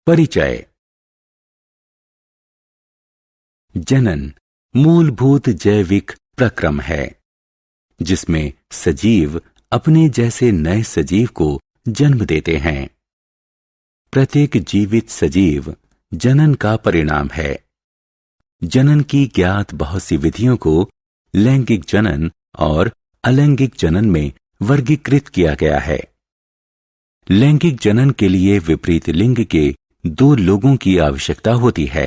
परिचय। जनन मूलभूत जैविक प्रक्रम है जिसमें सजीव अपने जैसे नए सजीव को जन्म देते हैं। प्रत्येक जीवित सजीव जनन का परिणाम है। जनन की ज्ञात बहुत सी विधियों को लैंगिक जनन और अलैंगिक जनन में वर्गीकृत किया गया है। लैंगिक जनन के लिए विपरीत लिंग के दो लोगों की आवश्यकता होती है।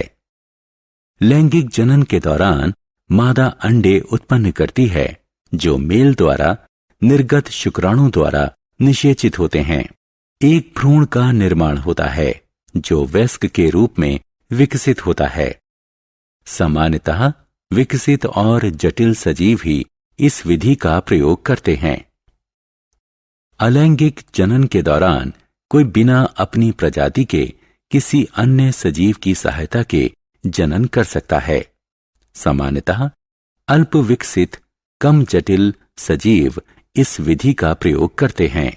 लैंगिक जनन के दौरान मादा अंडे उत्पन्न करती है जो मेल द्वारा निर्गत शुक्राणु द्वारा निषेचित होते हैं। एक भ्रूण का निर्माण होता है जो वयस्क के रूप में विकसित होता है। सामान्यतः विकसित और जटिल सजीव ही इस विधि का प्रयोग करते हैं। अलैंगिक जनन के दौरान कोई बिना अपनी प्रजाति के किसी अन्य सजीव की सहायता के जनन कर सकता है। सामान्यतः अल्प विकसित कम जटिल सजीव इस विधि का प्रयोग करते हैं।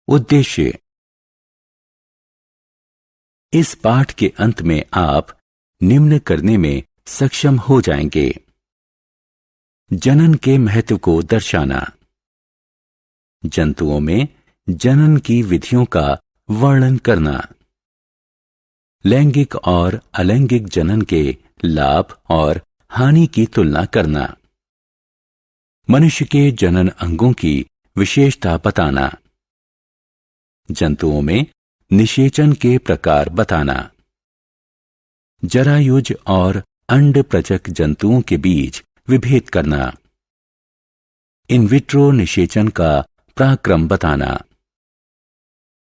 उद्देश्य। इस पाठ के अंत में आप निम्न करने में सक्षम हो जाएंगे। जनन के महत्व को दर्शाना, जंतुओं में जनन की विधियों का वर्णन करना, लैंगिक और अलैंगिक जनन के लाभ और हानि की तुलना करना, मनुष्य के जनन अंगों की विशेषता बताना, जंतुओं में निषेचन के प्रकार बताना, जरायुज और अंडप्रजक जंतुओं के बीच विभेद करना, इन विट्रो निषेचन का पराक्रम बताना,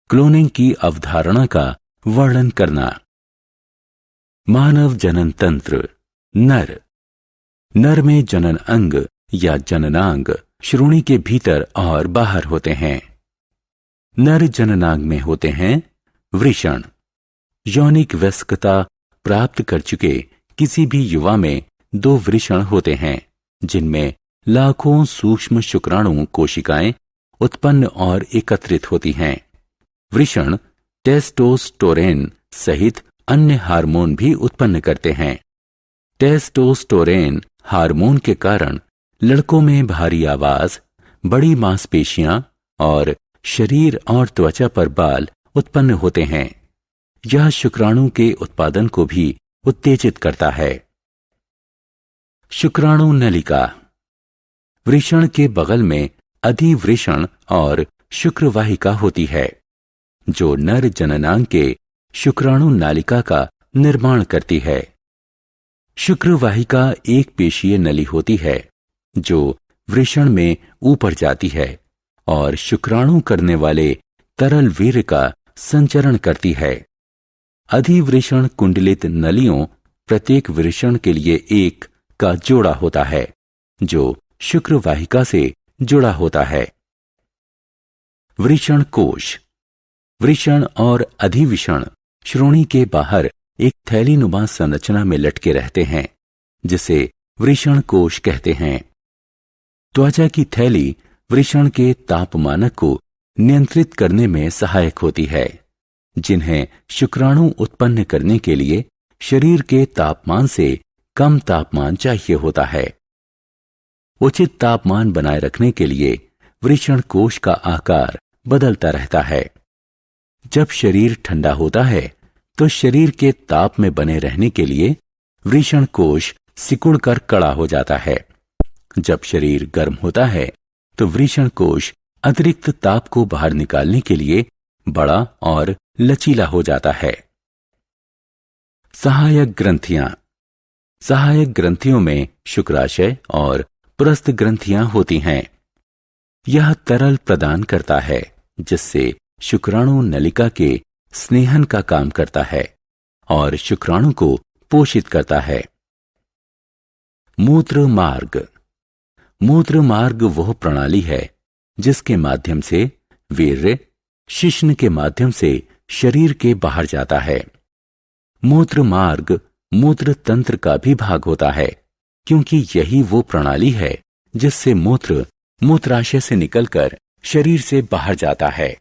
क्लोनिंग की अवधारणा का वर्णन करना, मानव जनन तंत्र। नर में जनन अंग या जननांग श्रोणि के भीतर और बाहर होते हैं। नर जननांग में होते हैं वृषण। यौनिक वयस्कता प्राप्त कर चुके किसी भी युवा में दो वृषण होते हैं जिनमें लाखों सूक्ष्म शुक्राणु कोशिकाएं उत्पन्न और एकत्रित होती हैं। वृषण टेस्टोस्टेरोन सहित अन्य हार्मोन भी उत्पन्न करते हैं। टेस्टोस्टेरोन हार्मोन के कारण लड़कों में भारी आवाज, बड़ी मांसपेशियां और शरीर और त्वचा पर बाल उत्पन्न होते हैं। यह शुक्राणु के उत्पादन को भी उत्तेजित करता है। शुक्राणु नलिका। वृषण के बगल में अधिवृषण और शुक्रवाहिका होती है जो नर जननांग के शुक्राणु नालिका का निर्माण करती है। शुक्रवाहिका एक पेशीय नली होती है जो वृषण में ऊपर जाती है और शुक्राणु करने वाले तरल वीर्य का संचरण करती है। अधिवृषण कुंडलित नलियों प्रत्येक वृषण के लिए एक का जोड़ा होता है जो शुक्रवाहिका से जुड़ा होता है। वृषण कोश। वृषण और अधिवृषण श्रोणि के बाहर एक थैलीनुमा संरचना में लटके रहते हैं जिसे वृषण कोश कहते हैं। त्वचा की थैली वृषण के तापमानक को नियंत्रित करने में सहायक होती है जिन्हें शुक्राणु उत्पन्न करने के लिए शरीर के तापमान से कम तापमान चाहिए होता है। उचित तापमान बनाए रखने के लिए वृषण कोश का आकार बदलता रहता है। जब शरीर ठंडा होता है तो शरीर के ताप में बने रहने के लिए वृषण कोश सिकुड़कर कड़ा हो जाता है। जब शरीर गर्म होता है तो वृषण कोश अतिरिक्त ताप को बाहर निकालने के लिए बड़ा और लचीला हो जाता है। सहायक ग्रंथियां। सहायक ग्रंथियों में शुक्राशय और पुरस्थ ग्रंथियां होती हैं। यह तरल प्रदान करता है जिससे शुक्राणु नलिका के स्नेहन का काम करता है और शुक्राणु को पोषित करता है। मूत्र मार्ग। मूत्र मार्ग वह प्रणाली है जिसके माध्यम से वीर्य शिश्न के माध्यम से शरीर के बाहर जाता है। मूत्र मार्ग मूत्र तंत्र का भी भाग होता है क्योंकि यही वो प्रणाली है जिससे मूत्र मूत्राशय से निकलकर शरीर से बाहर जाता है।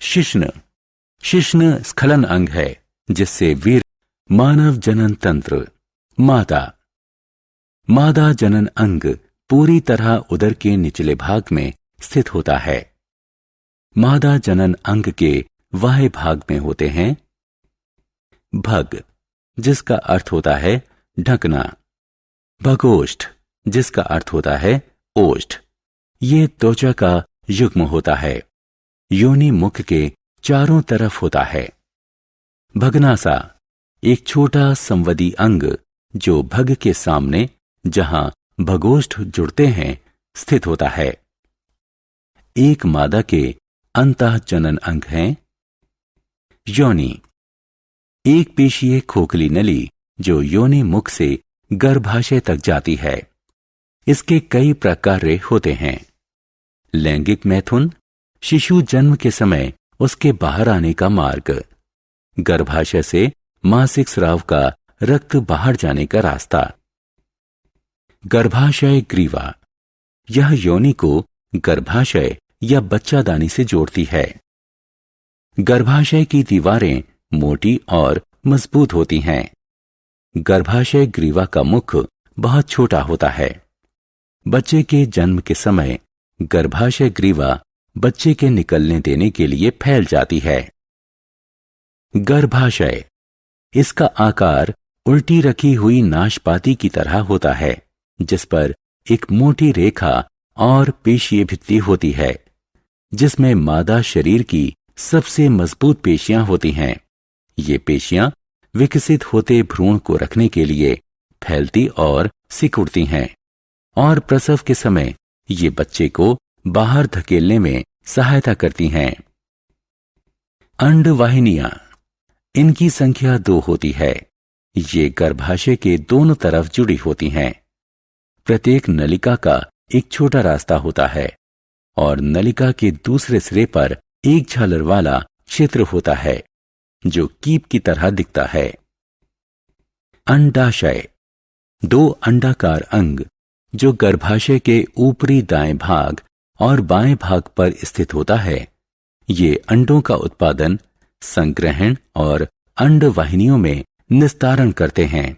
शिश्न शिश्न स्खलन अंग है जिससे वीर मानव जनन तंत्र मादा जनन अंग पूरी तरह उदर के निचले भाग में स्थित होता है। मादा जनन अंग के बाह्य भाग में होते हैं भग, जिसका अर्थ होता है ढकना, भगोष्ठ, जिसका अर्थ होता है ओष्ठ। ये त्वचा का युग्म होता है, योनि मुख के चारों तरफ होता है। भगनासा, एक छोटा संवदी अंग जो भग के सामने, जहां भगोष्ठ जुड़ते हैं, स्थित होता है। एक मादा के अंतः जनन अंग हैं योनि, एक पेशीय खोखली नली जो योनि मुख से गर्भाशय तक जाती है। इसके कई प्रकार होते हैं। लैंगिक मैथुन, शिशु जन्म के समय उसके बाहर आने का मार्ग, गर्भाशय से मासिक स्राव का रक्त बाहर जाने का रास्ता। गर्भाशय ग्रीवा, यह योनि को गर्भाशय या बच्चादानी से जोड़ती है। गर्भाशय की दीवारें मोटी और मजबूत होती हैं। गर्भाशय ग्रीवा का मुख बहुत छोटा होता है। बच्चे के जन्म के समय गर्भाशय ग्रीवा बच्चे के निकलने देने के लिए फैल जाती है। गर्भाशय, इसका आकार उल्टी रखी हुई नाशपाती की तरह होता है, जिस पर एक मोटी रेखा और पेशीय भित्ति होती है, जिसमें मादा शरीर की सबसे मजबूत पेशियां होती हैं। ये पेशियां विकसित होते भ्रूण को रखने के लिए फैलती और सिकुड़ती हैं और प्रसव के समय ये बच्चे को बाहर धकेलने में सहायता करती हैं। अंडवाहिनियां, इनकी संख्या 2 होती है। ये गर्भाशय के दोनों तरफ जुड़ी होती हैं। प्रत्येक नलिका का एक छोटा रास्ता होता है और नलिका के दूसरे सिरे पर एक झालर वाला क्षेत्र होता है जो कीप की तरह दिखता है। अंडाशय, 2 अंडाकार अंग जो गर्भाशय के ऊपरी दाएं भाग और बाएं भाग पर स्थित होता है। ये अंडों का उत्पादन, संग्रहण और अंडवाहिनियों में निस्तारण करते हैं।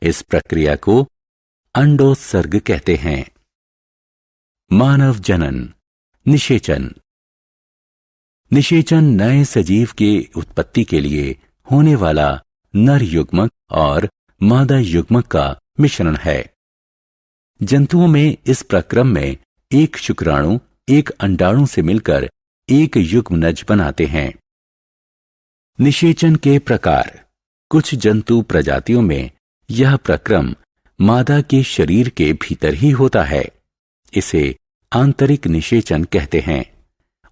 इस प्रक्रिया को अंडोत्सर्ग कहते हैं। मानव जनन, निषेचन। निषेचन नए सजीव के उत्पत्ति के लिए होने वाला नर युग्मक और मादा युग्मक का मिश्रण है। जंतुओं में इस प्रक्रम में एक शुक्राणु एक अंडाणु से मिलकर एक युग्मनज बनाते हैं। निषेचन के प्रकार, कुछ जंतु प्रजातियों में यह प्रक्रम मादा के शरीर के भीतर ही होता है। इसे आंतरिक निषेचन कहते हैं।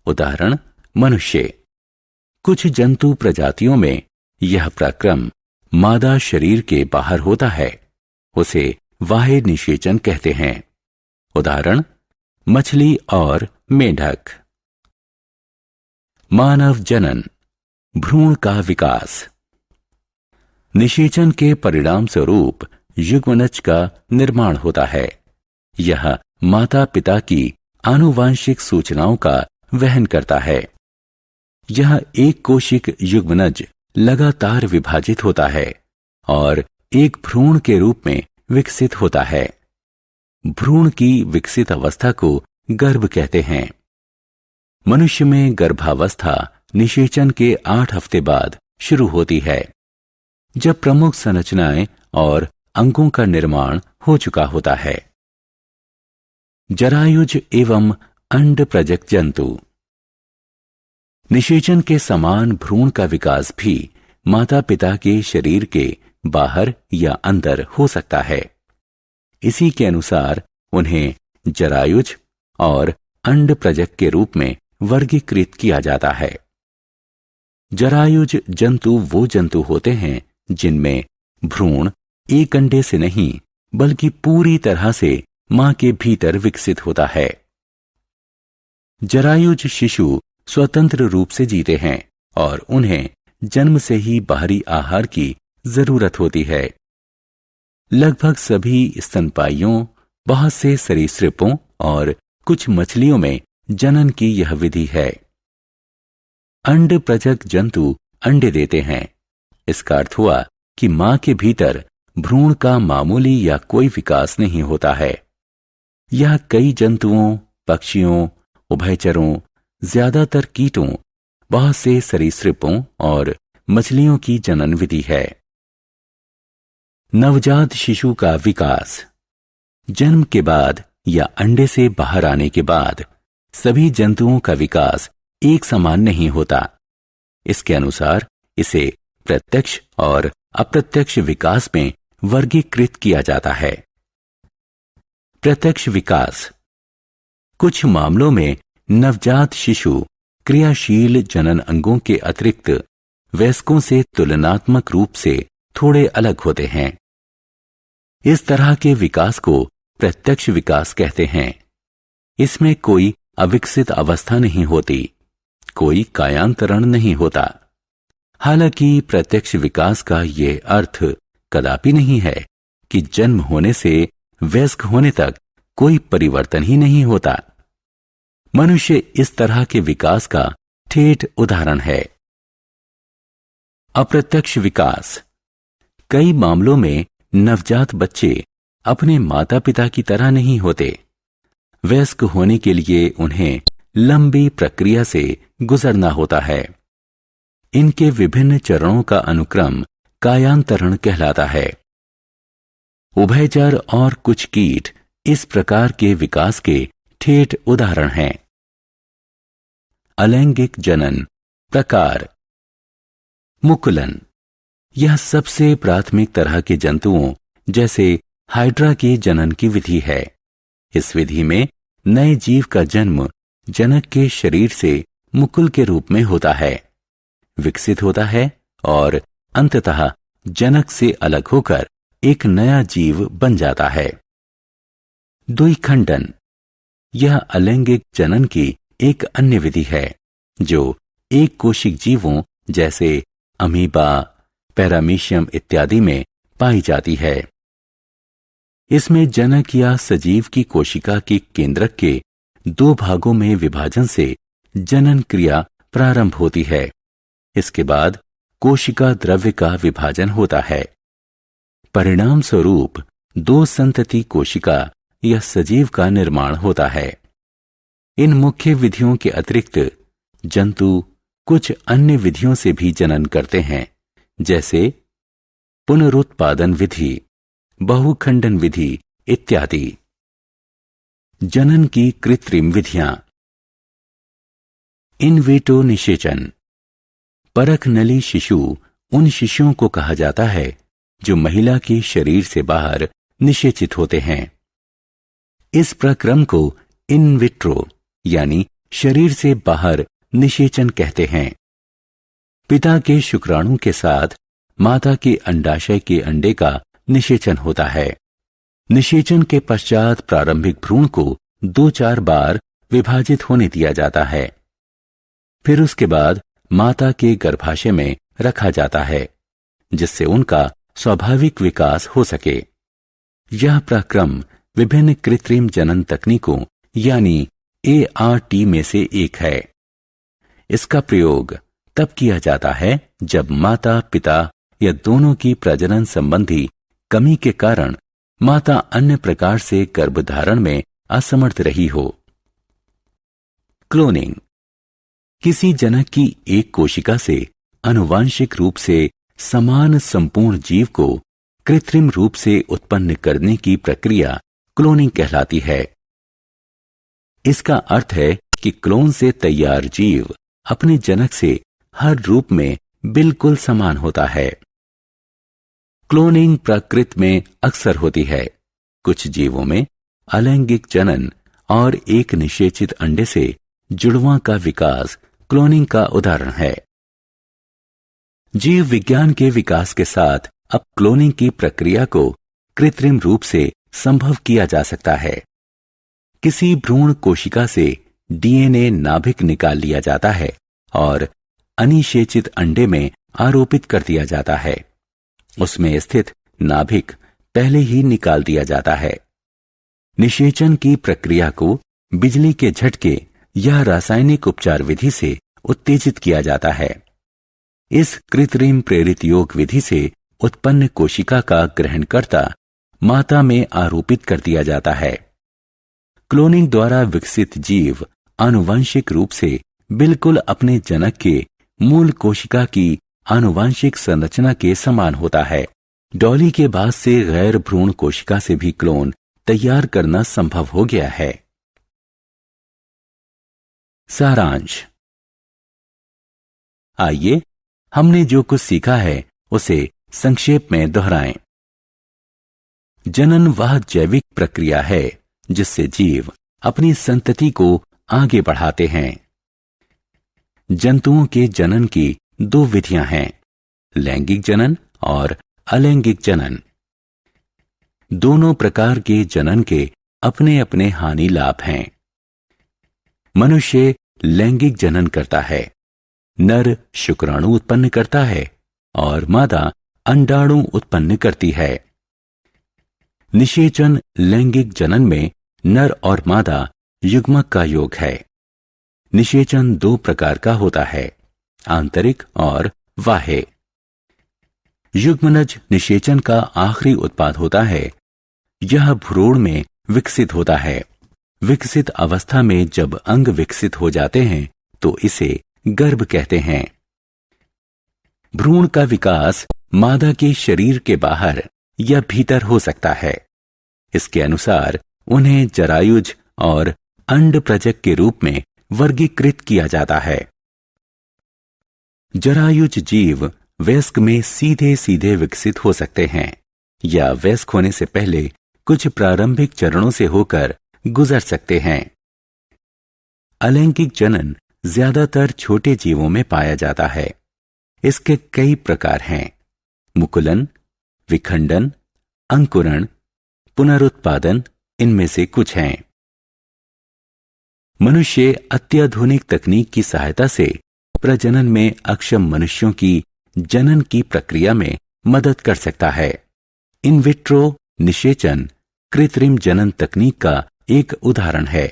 उदाहरण मनुष्य। कुछ जंतु प्रजातियों में यह प्रक्रम मादा शरीर के बाहर होता है। उसे बाह्य निषेचन कहते हैं। उदाहरण मछली और मेंढक। मानव जनन, भ्रूण का विकास। निषेचन के परिणाम स्वरूप युग्मनज का निर्माण होता है। यह माता पिता की आनुवांशिक सूचनाओं का वहन करता है। यह एक कोशिक युग्मनज लगातार विभाजित होता है और एक भ्रूण के रूप में विकसित होता है। भ्रूण की विकसित अवस्था को गर्भ कहते हैं। मनुष्य में गर्भावस्था निषेचन के 8 हफ्ते बाद शुरू होती है, जब प्रमुख संरचनाएं और अंगों का निर्माण हो चुका होता है। जरायुज एवं अंड प्रजक जंतु। निषेचन के समान भ्रूण का विकास भी माता पिता के शरीर के बाहर या अंदर हो सकता है। इसी के अनुसार उन्हें जरायुज और अंड प्रजक के रूप में वर्गीकृत किया जाता है। जरायुज जंतु वो जंतु होते हैं जिनमें भ्रूण एक अंडे से नहीं बल्कि पूरी तरह से मां के भीतर विकसित होता है। जरायुज शिशु स्वतंत्र रूप से जीते हैं और उन्हें जन्म से ही बाहरी आहार की जरूरत होती है। लगभग सभी स्तनपायियों, बहुत से सरीसृपों और कुछ मछलियों में जनन की यह विधि है। अंड प्रजक जंतु अंडे देते हैं। इसका अर्थ हुआ कि मां के भीतर भ्रूण का मामूली या कोई विकास नहीं होता है। यह कई जंतुओं, पक्षियों, उभयचरों, ज्यादातर कीटों, बहुत से सरीसृपों और मछलियों की जनन विधि है। नवजात शिशु का विकास। जन्म के बाद या अंडे से बाहर आने के बाद सभी जंतुओं का विकास एक समान नहीं होता। इसके अनुसार इसे प्रत्यक्ष और अप्रत्यक्ष विकास में वर्गीकृत किया जाता है। प्रत्यक्ष विकास। कुछ मामलों में नवजात शिशु क्रियाशील जनन अंगों के अतिरिक्त वयस्कों से तुलनात्मक रूप से थोड़े अलग होते हैं। इस तरह के विकास को प्रत्यक्ष विकास कहते हैं। इसमें कोई अविकसित अवस्था नहीं होती, कोई कायांतरण नहीं होता। हालांकि प्रत्यक्ष विकास का यह अर्थ कदापि नहीं है कि जन्म होने से वयस्क होने तक कोई परिवर्तन ही नहीं होता। मनुष्य इस तरह के विकास का ठेठ उदाहरण है। अप्रत्यक्ष विकास। कई मामलों में नवजात बच्चे अपने माता पिता की तरह नहीं होते। वयस्क होने के लिए उन्हें लंबी प्रक्रिया से गुजरना होता है। इनके विभिन्न चरणों का अनुक्रम कायांतरण कहलाता है। उभयचर और कुछ कीट इस प्रकार के विकास के ठेठ उदाहरण हैं। अलैंगिक जनन प्रकार। मुकुलन। यह सबसे प्राथमिक तरह के जंतुओं जैसे हाइड्रा के जनन की विधि है। इस विधि में नए जीव का जन्म जनक के शरीर से मुकुल के रूप में होता है, विकसित होता है और अंततः जनक से अलग होकर एक नया जीव बन जाता है। द्विखंडन। यह अलैंगिक जनन की एक अन्य विधि है जो एक कोशिक जीवों जैसे अमीबा, पैरामीशियम इत्यादि में पाई जाती है। इसमें जनक या सजीव की कोशिका के केंद्रक के दो भागों में विभाजन से जनन क्रिया प्रारंभ होती है। इसके बाद कोशिका द्रव्य का विभाजन होता है। परिणाम स्वरूप दो संतति कोशिका या सजीव का निर्माण होता है। इन मुख्य विधियों के अतिरिक्त जंतु कुछ अन्य विधियों से भी जनन करते हैं, जैसे पुनरुत्पादन विधि, बहुखंडन विधि इत्यादि। जनन की कृत्रिम विधियां। इन विट्रो निषेचन। परख नली शिशु उन शिशुओं को कहा जाता है जो महिला के शरीर से बाहर निषेचित होते हैं। इस प्रक्रम को इन विट्रो यानी शरीर से बाहर निषेचन कहते हैं। पिता के शुक्राणु के साथ माता के अंडाशय के अंडे का निषेचन होता है। निषेचन के पश्चात प्रारंभिक भ्रूण को 2-4 बार विभाजित होने दिया जाता है। फिर उसके बाद माता के गर्भाशय में रखा जाता है, जिससे उनका स्वाभाविक विकास हो सके। यह प्रक्रम विभिन्न कृत्रिम जनन तकनीकों यानी ART में से एक है। इसका प्रयोग तब किया जाता है जब माता पिता या दोनों की प्रजनन संबंधी कमी के कारण माता अन्य प्रकार से गर्भधारण में असमर्थ रही हो। क्लोनिंग। किसी जनक की एक कोशिका से आनुवांशिक रूप से समान संपूर्ण जीव को कृत्रिम रूप से उत्पन्न करने की प्रक्रिया क्लोनिंग कहलाती है। इसका अर्थ है कि क्लोन से तैयार जीव अपने जनक से हर रूप में बिल्कुल समान होता है। क्लोनिंग प्रकृति में अक्सर होती है। कुछ जीवों में अलैंगिक जनन और एक निषेचित अंडे से जुड़वां का विकास क्लोनिंग का उदाहरण है। जीव विज्ञान के विकास के साथ अब क्लोनिंग की प्रक्रिया को कृत्रिम रूप से संभव किया जा सकता है। किसी भ्रूण कोशिका से DNA नाभिक निकाल लिया जाता है और अनिषेचित अंडे में आरोपित कर दिया जाता है। उसमें स्थित नाभिक पहले ही निकाल दिया जाता है। निषेचन की प्रक्रिया को बिजली के झटके या रासायनिक उपचार विधि से उत्तेजित किया जाता है। इस कृत्रिम प्रेरित योग विधि से उत्पन्न कोशिका का ग्रहणकर्ता माता में आरोपित कर दिया जाता है। क्लोनिंग द्वारा विकसित जीव आनुवंशिक रूप से बिल्कुल अपने जनक के मूल कोशिका की आनुवंशिक संरचना के समान होता है। डॉली के बाद से गैर भ्रूण कोशिका से भी क्लोन तैयार करना संभव हो गया है। सारांश। आइए हमने जो कुछ सीखा है उसे संक्षेप में दोहराएं। जनन वह जैविक प्रक्रिया है जिससे जीव अपनी संतति को आगे बढ़ाते हैं। जंतुओं के जनन की दो विधियां हैं, लैंगिक जनन और अलैंगिक जनन। दोनों प्रकार के जनन के अपने अपने हानि लाभ हैं। मनुष्य लैंगिक जनन करता है। नर शुक्राणु उत्पन्न करता है और मादा अंडाणु उत्पन्न करती है। निषेचन लैंगिक जनन में नर और मादा युग्मक का योग है। निषेचन दो प्रकार का होता है, आंतरिक और बाह्य। युग्मनज निषेचन का आखिरी उत्पाद होता है। यह भ्रूण में विकसित होता है। विकसित अवस्था में जब अंग विकसित हो जाते हैं तो इसे गर्भ कहते हैं। भ्रूण का विकास मादा के शरीर के बाहर या भीतर हो सकता है। इसके अनुसार उन्हें जरायुज और अंडप्रजक के रूप में वर्गीकृत किया जाता है। जरायुज जीव वयस्क में सीधे सीधे विकसित हो सकते हैं या वयस्क होने से पहले कुछ प्रारंभिक चरणों से होकर गुजर सकते हैं। अलैंगिक जनन ज्यादातर छोटे जीवों में पाया जाता है। इसके कई प्रकार हैं, मुकुलन, विखंडन, अंकुरण, पुनरुत्पादन इनमें से कुछ हैं। मनुष्य अत्याधुनिक तकनीक की सहायता से प्रजनन में अक्षम मनुष्यों की जनन की प्रक्रिया में मदद कर सकता है। इन विट्रो निषेचन कृत्रिम जनन तकनीक का एक उदाहरण है।